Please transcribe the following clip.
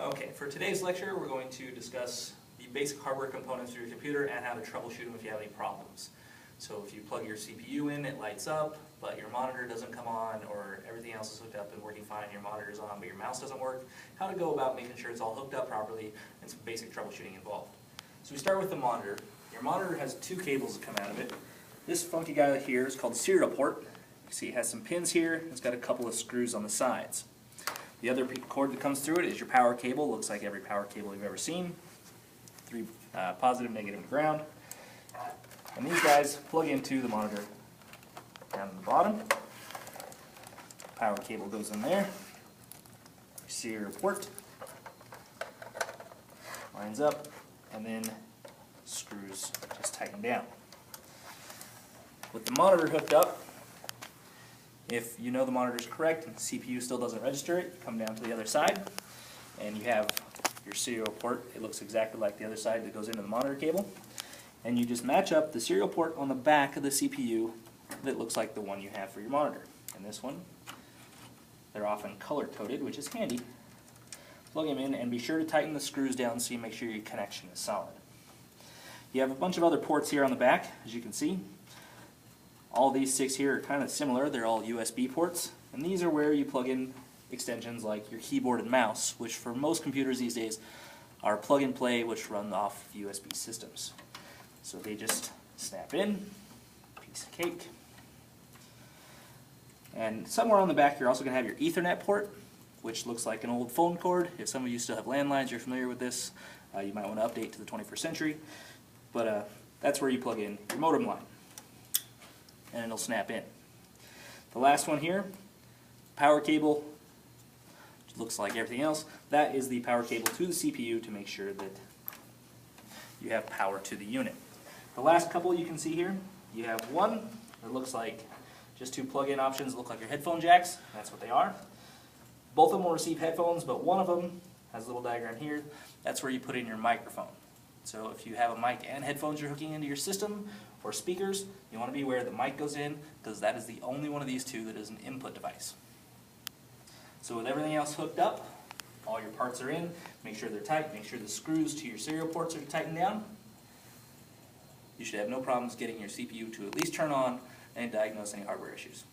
Okay, for today's lecture we're going to discuss the basic hardware components of your computer and how to troubleshoot them if you have any problems. So if you plug your CPU in, it lights up, but your monitor doesn't come on, or everything else is hooked up and working fine, your monitor's on but your mouse doesn't work, how to go about making sure it's all hooked up properly, and some basic troubleshooting involved. So we start with the monitor. Your monitor has two cables that come out of it. This funky guy here is called the serial port. You see it has some pins here, it's got a couple of screws on the sides. The other cord that comes through it is your power cable. Looks like every power cable you've ever seen. Three positive, negative, and ground. And these guys plug into the monitor down at the bottom. Power cable goes in there. Serial port lines up, and then screws just tighten down. With the monitor hooked up, if you know the monitor is correct and the CPU still doesn't register it, you come down to the other side and you have your serial port. It looks exactly like the other side that goes into the monitor cable. And you just match up the serial port on the back of the CPU that looks like the one you have for your monitor. And this one, they're often color-coded, which is handy. Plug them in and be sure to tighten the screws down so you make sure your connection is solid. You have a bunch of other ports here on the back, as you can see. All these six here are kind of similar. They're all USB ports, and these are where you plug in extensions like your keyboard and mouse, which for most computers these days are plug and play, which run off USB systems. So they just snap in, piece of cake. And somewhere on the back you're also going to have your Ethernet port, which looks like an old phone cord. If some of you still have landlines, you're familiar with this. You might want to update to the 21st century. But that's where you plug in your modem line, and it'll snap in. The last one here, power cable, which looks like everything else, that is the power cable to the CPU to make sure that you have power to the unit. The last couple you can see here, you have one that looks like just two plug-in options that look like your headphone jacks. That's what they are. Both of them will receive headphones, but one of them has a little diagram here. That's where you put in your microphone. So if you have a mic and headphones you're hooking into your system, or speakers, you want to be aware the mic goes in, because that is the only one of these two that is an input device. So with everything else hooked up, all your parts are in, make sure they're tight, make sure the screws to your serial ports are tightened down. You should have no problems getting your CPU to at least turn on and diagnose any hardware issues.